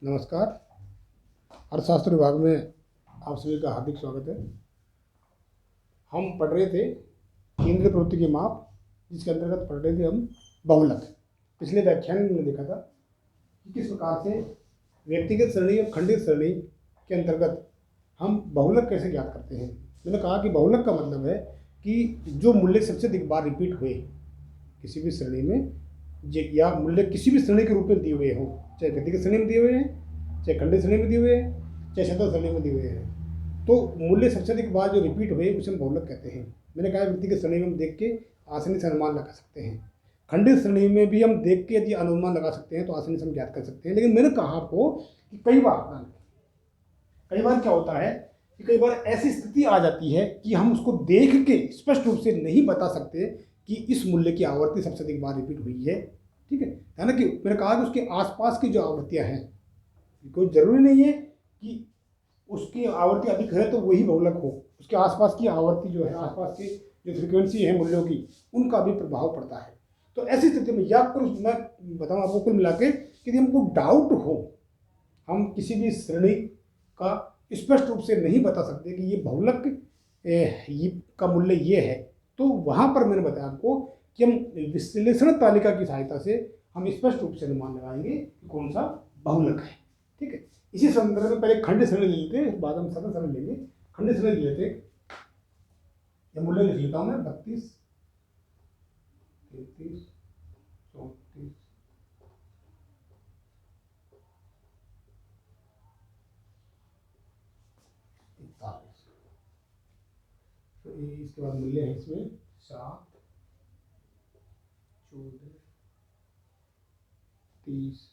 नमस्कार। अर्थशास्त्र विभाग में आप सभी का हार्दिक स्वागत है। हम पढ़ रहे थे केंद्रीय प्रवृत्ति के माप, जिसके अंतर्गत पढ़ रहे थे हम बहुलक। पिछले व्याख्यान में हमने देखा था कि किस प्रकार से व्यक्तिगत सरणी और खंडित सरणी के अंतर्गत हम बहुलक कैसे ज्ञात करते हैं। मैंने कहा कि बहुलक का मतलब है कि जो मूल्य सबसे अधिक बार रिपीट हुए किसी भी श्रेणी में, या मूल्य किसी भी श्रेणी के रूप में दिए हुए हों, चाहे व्यक्तिगत श्रेणी में दिए हुए हैं, चाहे खंडित श्रेणी में दिए हुए हैं, चाहे शतक श्रेणी में दिए हुए हैं, तो मूल्य सबसे अधिक बार जो रिपीट हुए उसे हम बहुलक कहते हैं। मैंने कहा व्यक्तिगत श्रेणी में हम देख के आसानी से अनुमान लगा सकते हैं, खंडित श्रेणी में भी हम देख के यदि अनुमान लगा सकते हैं तो आसानी से हम ज्ञात कर सकते हैं। लेकिन मैंने कहा आपको कि कई बार क्या होता है कि कई बार ऐसी स्थिति आ जाती है कि हम उसको देख के स्पष्ट रूप से नहीं बता सकते कि इस मूल्य की आवर्ती सबसे अधिक बार रिपीट हुई है। ठीक है ना। कि मैंने कहा कि उसके आसपास की जो आवृत्तियां हैं, कोई जरूरी नहीं है कि उसकी आवृत्ति अधिक है तो वही बहुलक हो, उसके आसपास की आवृत्ति जो है, आसपास की जो फ्रीक्वेंसी है मूल्यों की, उनका भी प्रभाव पड़ता है। तो ऐसी स्थिति में, या कुल मैं बताऊँ आपको, कुल मिला के यदि हमको डाउट हो, हम किसी भी श्रेणी का स्पष्ट रूप से नहीं बता सकते कि ये बहुलक का मूल्य ये है, तो वहाँ पर मैंने बताया आपको कि हम विश्लेषण तालिका की सहायता से हम स्पष्ट रूप से अनुमान लगाएंगे कि कौन सा बहुलक है। ठीक है। इसी संदर्भ में पहले खंडित श्रेणी ले लेते हैं, बाद में शतक श्रेणी लेंगे। खंडित श्रेणी ले लेते, ये मूल्य लिख लेता हूँ मैं, 32, 33, 34, 41। तो इसके बाद मूल्य है इसमें 7, 14, 30,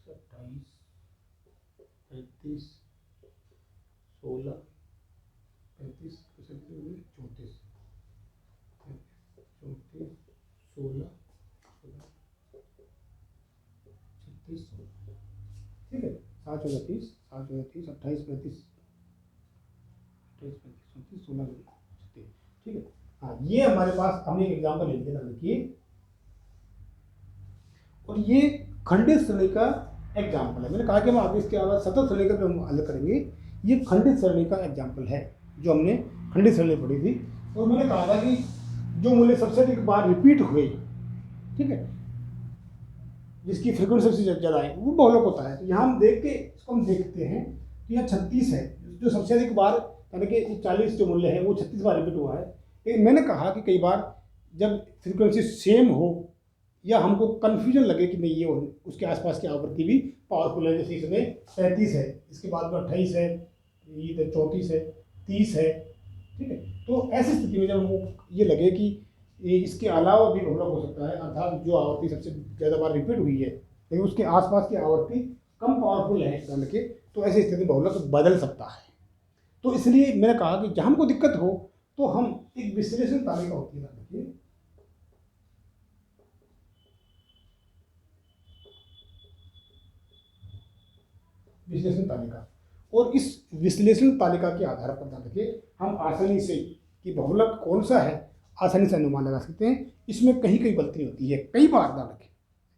28, 35, 16, 35, 34, 34, 16, 36, 16। ठीक है। 7, 14, 30, 7, 14, 30, 28, 35, 28, 35, 16, 36। ठीक है। हाँ, ये हमारे पास हमने एक एग्जाम्पल ले लिया, देखिए, और ये खंडित श्रेणी का एग्जाम्पल है। मैंने कहा कि हम आगे इसके अलावा शतक श्रेणी का भी हम हल करेंगे। ये खंडित श्रेणी का एग्जाम्पल है जो हमने खंडित श्रेणी पढ़ी थी, और मैंने कहा था कि जो मूल्य सबसे अधिक बार रिपीट हुए, ठीक है, जिसकी फ्रीक्वेंसी सबसे ज़्यादा है, वो बहुलक होता है। तो यहाँ हम देख के इसको हम देखते हैं तो यहाँ 36 है जो सबसे अधिक बार, यानी कि 40 जो मूल्य है वो 36 बार रिपीट हुआ है। लेकिन मैंने कहा कि कई बार जब फ्रीक्वेंसी सेम हो या हमको कन्फ्यूजन लगे कि नहीं ये उसके आसपास की आवृत्ति भी पावरफुल है, जैसे इसमें 35 है, इसके बाद में 28 है, इधर 34 है, 30 है। ठीक है। तो ऐसी स्थिति में जब हमको ये लगे कि इसके अलावा भी बहुलक हो सकता है, अर्थात जो आवृत्ति सबसे ज़्यादा बार रिपीट हुई है लेकिन उसके आसपास की आवृत्ति कम पावरफुल है दंड के, तो ऐसी स्थिति में बहुलक बदल सकता है। तो इसलिए मैंने कहा कि जहाँ हमको दिक्कत हो तो हम एक विश्लेषण तालिका होती है, देखिए, विश्लेषण तालिका, और इस विश्लेषण तालिका के आधार पर देखिए हम आसानी से कि बहुलक कौन सा है आसानी से अनुमान लगा सकते हैं। इसमें कहीं कहीं गलती होती है, कई बार ध्यान रखें,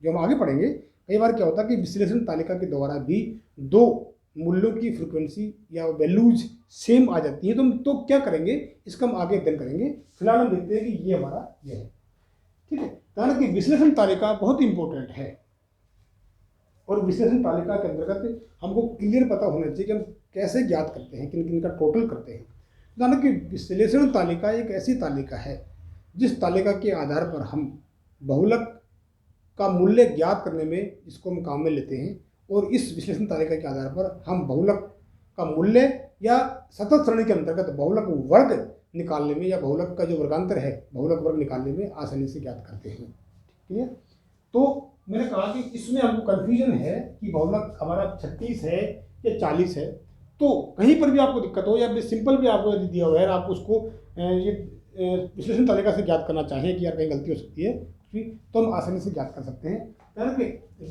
जो हम आगे पढ़ेंगे, कई बार क्या होता है कि विश्लेषण तालिका के द्वारा भी दो मूल्यों की फ्रीक्वेंसी या वैल्यूज सेम आ जाती है। तो क्या करेंगे, इसका हम आगे अध्ययन करेंगे। फिलहाल हम देखते हैं कि ये हमारा ये है। ठीक है। ध्यान कि विश्लेषण तालिका बहुत इंपॉर्टेंट है, और विश्लेषण तालिका के अंतर्गत हमको क्लियर पता होना चाहिए कि हम कैसे ज्ञात करते हैं, किन किन का टोटल करते हैं। ध्यान कि विश्लेषण तालिका एक ऐसी तालिका है जिस तालिका के आधार पर हम बहुलक का मूल्य ज्ञात करने में इसको हम काम में लेते हैं, और इस विश्लेषण तालिका के आधार पर हम बहुलक का मूल्य या शतक श्रेणी के अंतर्गत बहुलक वर्ग निकालने में, या बहुलक का जो वर्गांतर है बहुलक वर्ग निकालने में आसानी से ज्ञात करते हैं। ठीक है। तो मैंने कहा कि इसमें हमको कन्फ्यूजन है कि बहुलक हमारा 36 है या 40 है। तो कहीं पर भी आपको दिक्कत हो, या सिंपल भी आपको यदि दिया हुआ है, आप उसको ये विश्लेषण तालिका से ज्ञात करना चाहें कि यार कहीं गलती हो सकती है, तो हम आसानी से ज्ञात कर सकते हैं। यानी कि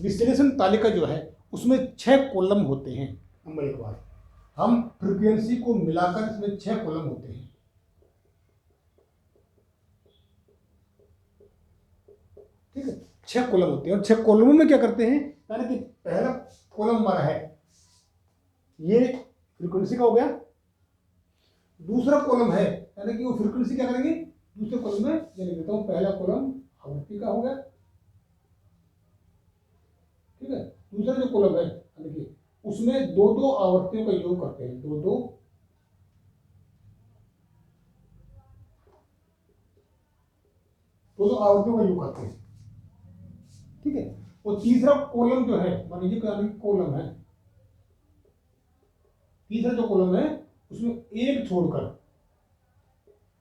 विश्लेषण तालिका जो है उसमें 6 कॉलम होते हैं। नंबर 1 बार हम फ्रीक्वेंसी को मिलाकर इसमें 6 कॉलम होते हैं। ठीक है। 6 कॉलम होते हैं और 6 कॉलमों में क्या करते हैं, यानी कि पहला कॉलम हमारा है ये फ्रीक्वेंसी का हो गया, दूसरा कॉलम है यानी कि वो फ्रीक्वेंसी क्या करेंगे, दूसरे कॉलम में ये लिख देता हूं, पहला कॉलम आवृत्ति का हो गया, ठीक है। दूसरा जो कॉलम है यानी कि उसमें दो दो आवृत्तियों का योग करते हैं, दो दो आवृत्तियों का योग करते हैं, ठीक है। और तीसरा कॉलम जो है मान लीजिए कॉलम है, तीसरा जो कॉलम है उसमें एक छोड़कर,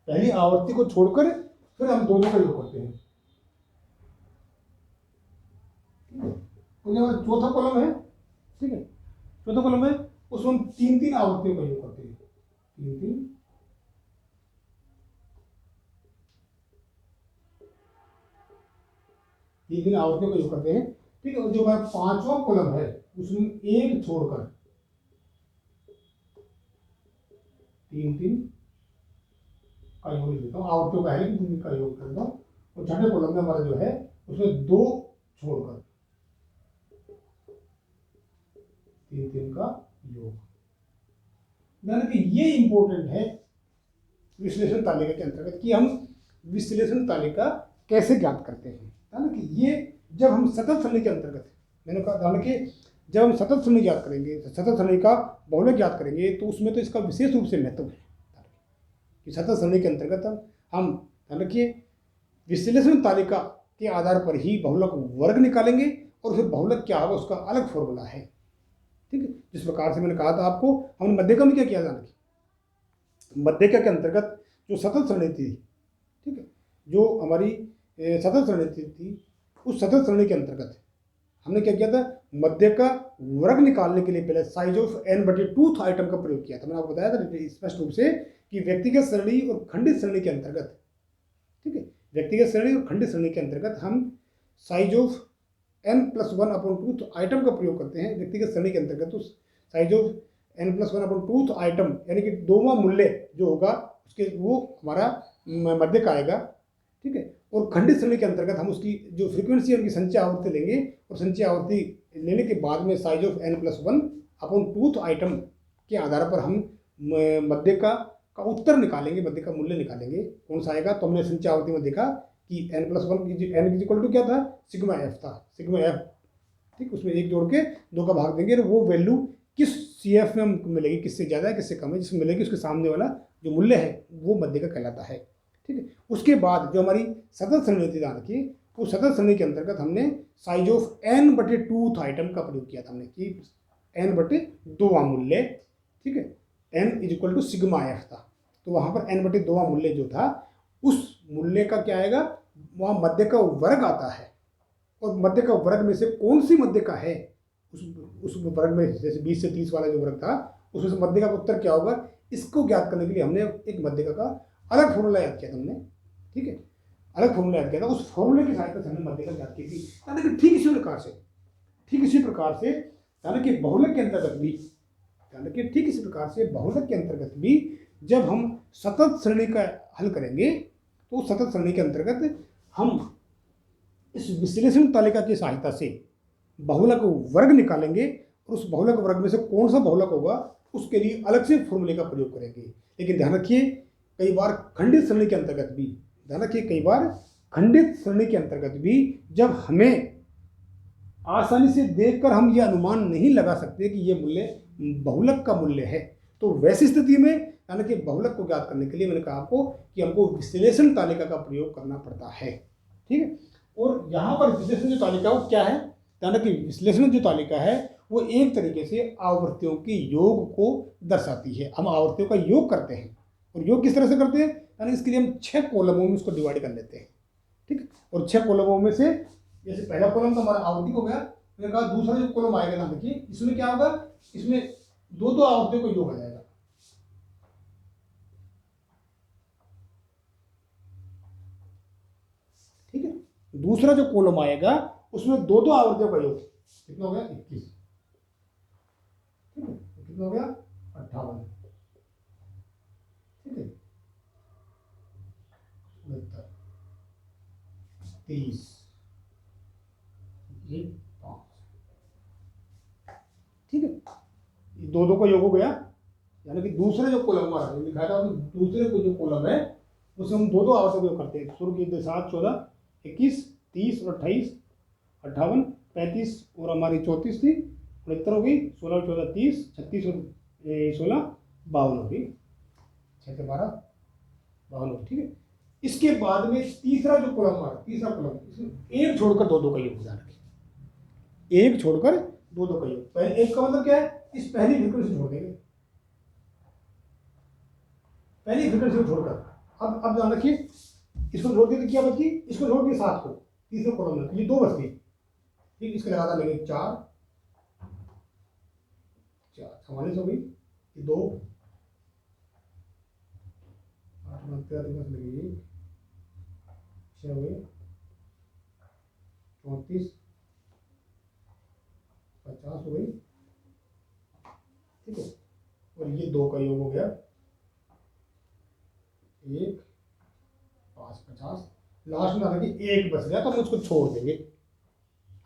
पहली आवृत्ति को छोड़कर फिर हम दोनों का योग करते हैं, तो हमारा चौथा कॉलम है, ठीक है। चौथा कॉलम है उसमें हम तीन तीन आवृत्तियों का योग करते हैं, तीन तीन आवृत्तियों का योग करते हैं, ठीक है। और जो हमारा पांचवा कॉलम है उसमें एक छोड़कर तीन तीन का योग लिख देता हूँ, आवृत्तियों का है लेकिन तीन का योग करता हूँ। और छठे कॉलम में हमारा जो है उसमें दो छोड़कर तीन तीन का योग, यानी कि ये इंपॉर्टेंट है विश्लेषण तालिका के अंतर्गत कि हम विश्लेषण तालिका कैसे ज्ञात करते हैं, है ना। कि ये जब हम सतत सरणी के अंतर्गत, मैंने कहा था कि जब हम सतत सरणी ज्ञात करेंगे, सतत सरणी का बहुलक ज्ञात करेंगे, तो उसमें तो इसका विशेष रूप से महत्व है कि सतत सरणी के अंतर्गत हम ध्यान रखिए विश्लेषण तालिका के आधार पर ही बहुलक वर्ग निकालेंगे और फिर बहुलक क्या होगा उसका अलग फॉर्मूला है, ठीक है। जिस प्रकार से मैंने कहा था आपको, हमने मध्यका में क्या किया था, मध्यका के अंतर्गत जो सतत सरणी थी, ठीक है, जो हमारी सतत सरणी थी उस सतत सरणी के अंतर्गत हमने क्या किया था, मध्यका वर्ग निकालने के लिए पहले साइज ऑफ n/2 आइटम का प्रयोग किया था। मैंने आपको बताया था स्पष्ट रूप से कि व्यक्तिगत सरणी और खंडित सरणी के अंतर्गत, ठीक है, व्यक्तिगत सरणी और खंडित सरणी के अंतर्गत हम साइज ऑफ n+1/2 आइटम का प्रयोग करते हैं। व्यक्तिगत सरणी के अंतर्गत तो साइज ऑफ n+1/2 आइटम यानी कि दोवां मूल्य जो होगा उसके वो हमारा मध्यक आएगा, ठीक है। और खंडित सरणी के अंतर्गत हम उसकी जो फ्रीक्वेंसी है उनकी संचय आवृत्ति लेंगे और संचय आवृत्ति लेने के बाद में साइज ऑफ n+1/2 आइटम के आधार पर हम मध्यका का उत्तर निकालेंगे, मध्य का मूल्य निकालेंगे, कौन सा आएगा। तो हमने संचय आवृत्ति में देखा कि n+1 n इक्वल टू क्या था, सिग्मा एफ था, सिग्मा एफ, ठीक। उसमें एक जोड़ के दो का भाग देंगे और वो वैल्यू किस CF में हमको मिलेगी, किससे ज़्यादा है किससे कम है, जिसमें मिलेगी उसके सामने वाला जो मूल्य है वो मध्य का कहलाता है, ठीक है। उसके बाद जो हमारी सतत सरणी थी ध्यान रखिए, वो सतत सरणी के अंतर्गत हमने साइज ऑफ n/2 आइटम का प्रयोग किया था हमने कि n/2 मूल्य, ठीक है, n equal to sigma F था। तो वहाँ पर n/2 मूल्य जो था उस मूल्य का क्या आएगा, वहाँ मध्य का वर्ग आता है और मध्य का वर्ग में से कौन सी मध्य का है उस वर्ग में, जैसे 20 से 30 वाला जो वर्ग था उसमें से मध्य का उत्तर क्या होगा, इसको ज्ञात करने के लिए हमने एक मध्य का अलग फॉर्मूला याद किया था हमने, ठीक है, अलग फॉर्मूला याद किया था। उस फॉर्मूले की सहायता से हमने मध्य का ज्ञात की थी, यानी कि ठीक इसी प्रकार से यानी कि बहुलक के अंतर्गत भी, यानी कि ठीक इसी प्रकार से बहुलक के अंतर्गत भी जब हम सतत सरणी का हल करेंगे तो उस सतत सरणी के अंतर्गत हम इस विश्लेषण तालिका की सहायता से बहुलक वर्ग निकालेंगे और उस बहुलक वर्ग में से कौन सा बहुलक होगा उसके लिए अलग से फॉर्मूले का प्रयोग करेंगे। लेकिन ध्यान रखिए कई बार खंडित सरणी के अंतर्गत भी, ध्यान रखिए कई बार खंडित सरणी के अंतर्गत भी जब हमें आसानी से देखकर हम ये अनुमान नहीं लगा सकते कि ये मूल्य बहुलक का मूल्य है, तो वैसी स्थिति में यानी कि बहुलक को ज्ञात करने के लिए मैंने कहा आपको कि हमको विश्लेषण तालिका का प्रयोग करना पड़ता है, ठीक है। और यहाँ पर विश्लेषण जो तालिका वो क्या है, यानी कि विश्लेषण जो तालिका है वो एक तरीके से आवृत्तियों के योग को दर्शाती है। हम आवृत्तियों का योग करते हैं और योग किस तरह से करते हैं, यानी इसके लिए हम 6 कॉलमों में उसको डिवाइड कर लेते हैं, ठीक है। और 6 कॉलमों में से जैसे पहला कॉलम तो हमारा आवृत्ति हो गया, मैंने कहा दूसरा जो कॉलम आएगा ना देखिए इसमें क्या होगा, इसमें दो आवृत्तियों का योग आ जाएगा, ठीक है। दूसरा जो कॉलम आएगा उसमें दो आवृत्तियों का योग, कितना हो गया 21, ठीक है, कितना हो गया 58, ठीक है, 23, 1 5। ठीक है, ये दो दो का योग हो गया, यानी कि दूसरे जो कॉलम हमारा लिखा था, दूसरे को जो कॉलम है उसमें हम दो दो आवर्तों का योग करते हैं। शुरू की 7 14 21 30 और 28 58 35 और हमारी 34 थी, 69 हो गई, 16 और 14 30, 36 और 16 52 हो गई, 6 से 12 52 हो। ठीक है, इसके बाद में तीसरा जो कॉलम हमारा, तीसरा कॉलम, इसमें एक छोड़कर दो दो का योग हो जाना, एक छोड़कर दो दो का योग। पहले एक का मतलब क्या है, इस पहली फ्रीक्वेंसी छोड़ देंगे, पहली फ्रीक्वेंसी को छोड़कर। अब ध्यान रखिए, इसको छोड़ दिया तो क्या बच गई, इसको छोड़ दिया 7 को, तीसरे कॉलम में, ये 2 बच गई। ठीक, इसके लगातार लगे 4 44 हो गई, ये 2 8 9 13 लगेगी, 6 हो गई, 34 50 हो गई। ठीक है, और ये 2 का योग हो गया, 1 5 50। लास्ट में आगे 1 बच गया तो हम उसको छोड़ देंगे।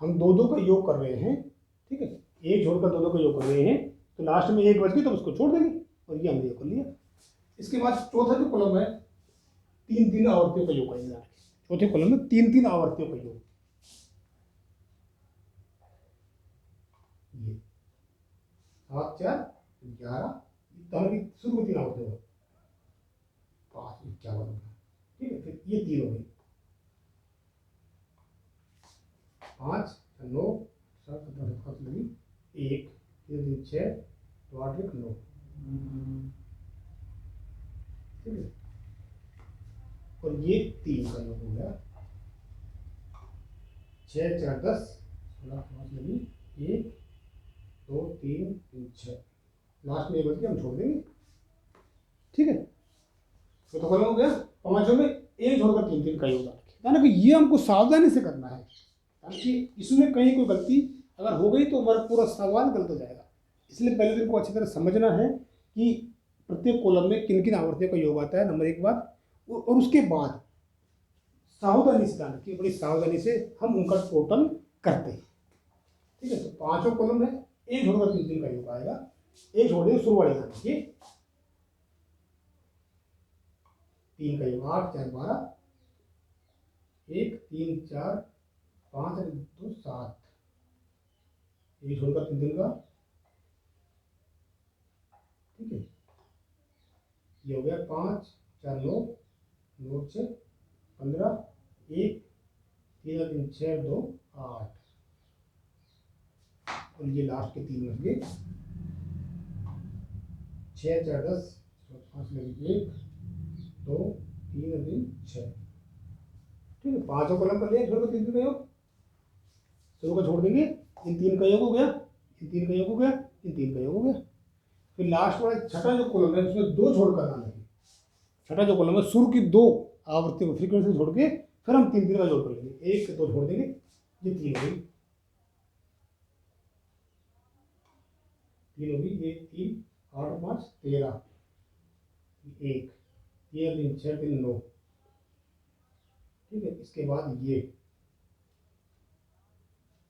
हम दो दो का योग कर रहे हैं, ठीक है, एक छोड़कर दो दो का योग कर रहे हैं, तो लास्ट में 1 बच गई तो उसको छोड़ देंगे, और ये हमने योग कर लिया। इसके बाद चौथा जो कॉलम है, 3 आवर्तियों का योग करेंगे। चौथे कॉलम में 3 आवर्तियों का योग, ये 7 4 11, शुरू में 3 आवर्तियों 5 51। ठीक है, फिर ये 3 हो गई, 5 9 7 17 लगी, 1 3 3 6 2 8 1 9। ठीक है, और ये 3 का योग हो गया, 6 4 10 16 5 लगी, 1 2 3 3 6, लास्ट में 1 बच गया, हम छोड़ देंगे। ठीक है, तो कॉलम हो गया, पांचों में एक छोड़कर 3 का योग, यानी कि ये हमको सावधानी से करना है, ताकि इसमें कहीं कोई गलती अगर हो गई तो हमारा पूरा सवाल गलत हो जाएगा। इसलिए पहले दिन को अच्छी तरह समझना है कि प्रत्येक कॉलम में किन किन आवर्तियों का योग आता है, नंबर 1 बात, और उसके बाद सावधानी से ध्यान रखिए, बड़ी सावधानी से हम उनका टोटल करते हैं। ठीक है, तो पांचों कॉलम में एक छोड़कर 3 का योग आएगा, एक छोड़ देंगे शुरू वाले ध्यान रखिए, 3 का योग 8 4 12, 1 3 4 5 2 7, एक छोड़कर 3 का। ठीक है, ये हो गया 5 4 9 9 6 15, 1 3 3 6 2 8, और ये लास्ट के 3 बच गए, 6 4 10 5 लगे, 1 2 3 3 6। ठीक है, पांचों कॉलम कर लिया, छोड़ 3 का योग, शुरू का छोड़ देंगे, इन 3 का योग हो गया, इन 3 का योग हो गया, इन 3 का योग हो गया। फिर लास्ट वाला छठा जो कॉलम है उसमें 2 छोड़ कर आना है। छठा जो कॉलम है शुरू की 2 आवर्तियों फ्रीक्वेंसी छोड़ के फिर हम 3 का जोड़ कर लेंगे, 1 2 छोड़ देंगे, ये 3 होगी, 3 होगी, 1 3 8 5 13, 1 3 6 3 9। ठीक है, इसके बाद ये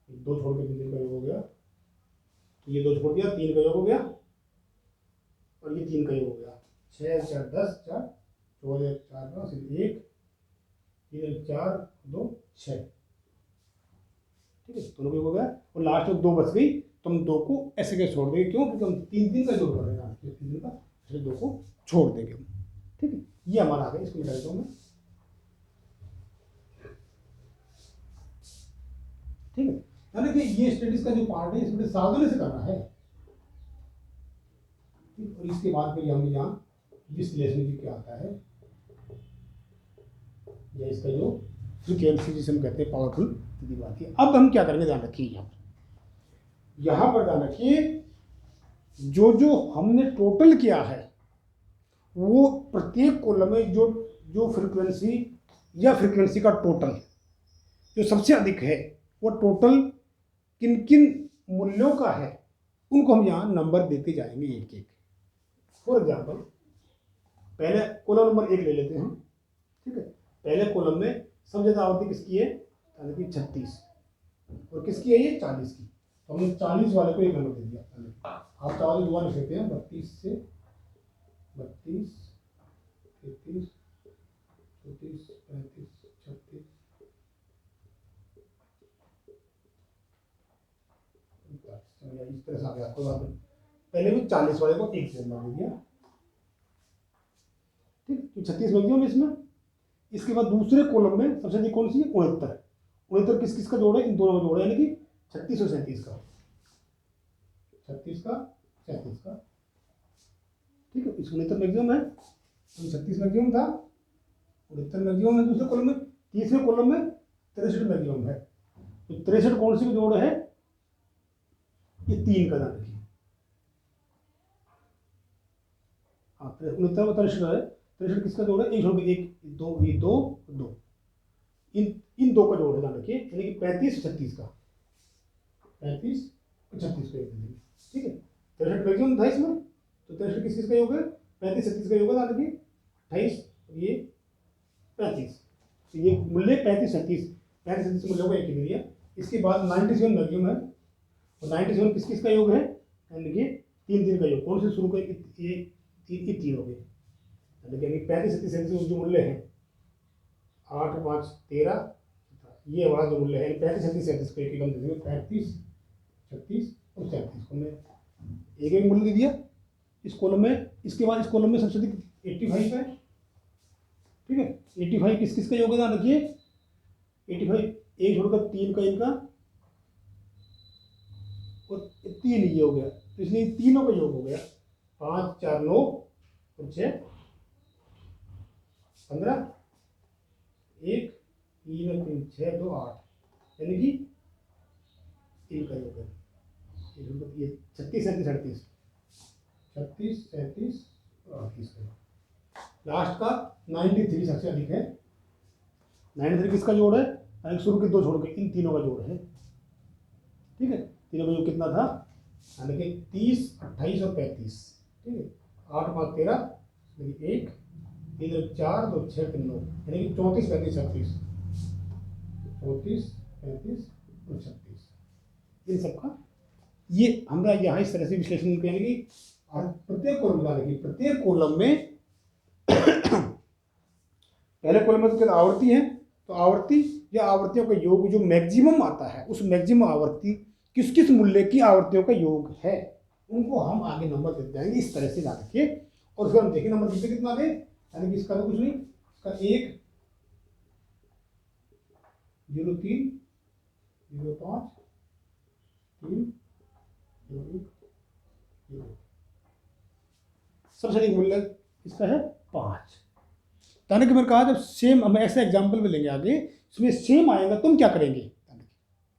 2 छोड़ के 3 का योग हो गया, ये 2 छोड़ दिया, 3 का योग हो गया, और ये 3 का योग हो गया, 6 4 10 4 14 4 5 1 3 4 2 6। ठीक है, दोनों का योग हो गया, और लास्ट में 2 बच गई तो हम 2 को ऐसे कैसे छोड़ देंगे, क्यों, क्योंकि हम 3 का जोड़ कर रहे हैं, 3 का, इसलिए 2 को छोड़ देंगे हम। ठीक है, ये हमारा आ गया, इसको निकाल देता हूँ मैं। ठीक है, यानी कि ये स्टडीज का जो पार्ट है इसमें सावधानी से करना है। और इसके बाद फिर हम यहाँ डिस्प्लेसमेंट जी क्या आता है, या इसका जो फ्रीक्वेंसी जिसे हम कहते हैं पावरफुल स्थिति आती है। अब हम क्या करेंगे, ध्यान रखिए, यहाँ पर ध्यान रखिए, जो जो हमने टोटल किया है वो प्रत्येक कॉलम में जो जो फ्रीक्वेंसी या फ्रीक्वेंसी का टोटल जो सबसे अधिक है वो टोटल किन किन मूल्यों का है, उनको हम यहाँ नंबर देते जाएंगे एक एक। फॉर एग्जाम्पल, पहले कॉलम नंबर 1 ले लेते हैं। ठीक है, पहले कॉलम में सबसे ज़्यादा आवृत्ति किसकी है, यानी कि 36, और किसकी है ये 40 की, तो हमने 40 वाले को एक नंबर दे दिया। आप चाहो तो दुआ लिख सकते हैं 32 से 32 33 34 35 36 इस तरह से आ गया, कोई बात नहीं। पहले भी 40 वाले को एक से नंबर दे दिया, ठीक। तो 36 बन गया इसमें। इसके बाद दूसरे कॉलम में सबसे अधिक कौन सी है 69। 69 किस किस का जोड़ है, इन दोनों का जोड़ है, यानी कि 36 और 37 का, 36 का 37 का, ठीक है। इस 69 मैक्सिमम है, 36 मैक्सिमम था, 69 मैक्सिमम है दूसरे कॉलम में। तीसरे कॉलम में 63 मैक्सिमम है। तो 63 कौन सी का जोड़ है, ये 3 का ध्यान रखिए। हाँ 69 में 63 है, 63 किसका जोड़ है, एक छोड़ के एक, दो, ये दो दो, इन दो का जोड़ है ध्यान रखिए, यानी कि 35 36 का, 35 36 को एक देंगे, ठीक है। 63 मैक्सिमम था इसमें, तो 63 किस किस का योग है, 35 36 का योग है ध्यान रखिए 28, ये 35, तो ये मूल्य 35 37 मूल्यों को एक ही दे दिया। इसके बाद 97 मैक्सिमम है, और 97 किस किस का योग है, यानी कि 3 3 का योग, कौन से शुरू का, ये 3 हो गए, यानी 35 37 37 जो मूल्य है 8 5 13, ये वाला जो मूल्य है 35 37 37 को एक ही कम दे देंगे, 35 36 और 37 को मैं एक एक मूल्य दे दिया इस कॉलम में। इसके बाद इस कॉलम में सबसे अधिक 85 है, ठीक है। 85 किस किस का योग है ध्यान रखिए, 85 एक छोड़कर 3 का इनका, और 3 ये हो गया, तो इसलिए तीनों का योग हो गया 5 4 9 और 6 15, 1 3 और 3 6 2 8, यानी कि 3 का योग है ये 36 37 38 36 37 और 38 का। लास्ट का 93 सबसे अधिक है, 93 किसका जोड़ है, यानी शुरू के दो छोड़ के इन तीनों का जोड़ है, ठीक है। तीनों का योग कितना था, यानी कि 30 28 और 35, ठीक है। 8 5 13, 1 3 4 2 6 3 9, यानी कि 34 35 36, 34 35 और 36, इन सबका ये हमरा यहाँ इस तरह से विश्लेषण करेंगे कि प्रत्येक कॉलम बता देंगे, प्रत्येक कॉलम में पहले कॉलम में तो आवर्ती है, तो आवर्ती या आवर्तियों का योग जो मैक्सिमम आता है, उस मैक्सिमम आवर्ती किस किस मूल्य की आवर्तियों का योग है, उनको हम आगे नंबर देते जाएंगे इस तरह से ला रखिए। और फिर हम देखें नंबर जीते कितना दे, यानी कि इसका तो कुछ नहीं, इसका 1 0 3 0 5 3 0 1 0, सबसे अधिक मूल्य इसका है 5। यानी कि मैंने कहा जब सेम, हम ऐसे एग्जाम्पल में लेंगे आगे, इसमें सेम आएगा तुम क्या करेंगे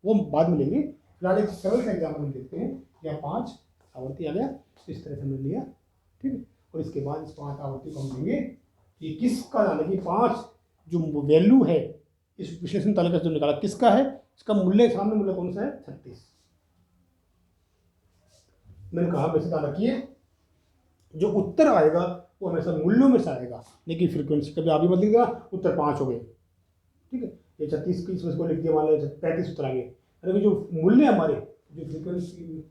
वो बाद में लेंगे। फिलहाल एक सरल सा एग्जाम्पल देखते हैं, या 5 आवर्ती आ गया, इस तरह से हमने लिया, ठीक है। और इसके बाद इस 5 आवर्ती को हम लेंगे कि किसका, यानी कि 5 जो वैल्यू है इस विश्लेषण तालिका से जो निकाला किसका है, इसका मूल्य, सामने मूल्य कौन सा है 36। मैंने कहा वैसे ध्यान रखिए जो उत्तर आएगा वो हमेशा मूल्यों में से आएगा, लेकिन फ्रीक्वेंसी कभी आप भी मत लिखिएगा उत्तर 5 हो गए, ठीक है। ये 36 की इसमें लिख दिया, मान लो 35 उत्तर आएंगे, अरे जो मूल्य हमारे जो फ्रीक्वेंसी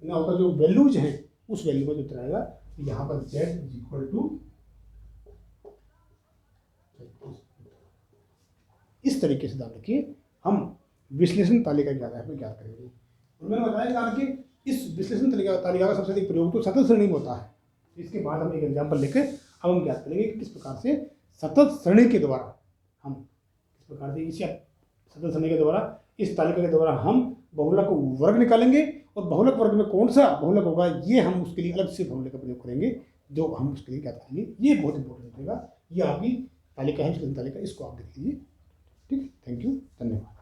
ना होगा, जो वैल्यूज हैं उस वैल्यू में जो उत्तर आएगा, तो यहाँ पर z इक्वल टू इस तरीके से ध्यान रखिए हम विश्लेषण तालिका की आधार पर ज्ञात करेंगे। और मैंने बताया कि इस विश्लेषण तालिका का सबसे अधिक प्रयोग तो सतत श्रेणी में होता है। इसके बाद हम एक एग्जाम्पल लेकर अब हम ज्ञात करेंगे कि किस प्रकार से सतत श्रेणी के द्वारा हम किस प्रकार से इसी सतत श्रेणी के द्वारा इस तालिका के द्वारा हम बहुलक वर्ग निकालेंगे, और बहुलक वर्ग में कौन सा बहुलक होगा ये हम उसके लिए अलग से फॉर्मूले का प्रयोग करेंगे, जो हम उसके लिए ज्ञात करेंगे। ये बहुत इंपॉर्टेंट रहेगा, ये आपकी तालिका है विश्लेषण तालिका, इसको आप देख लीजिए, ठीक है। थैंक यू, धन्यवाद।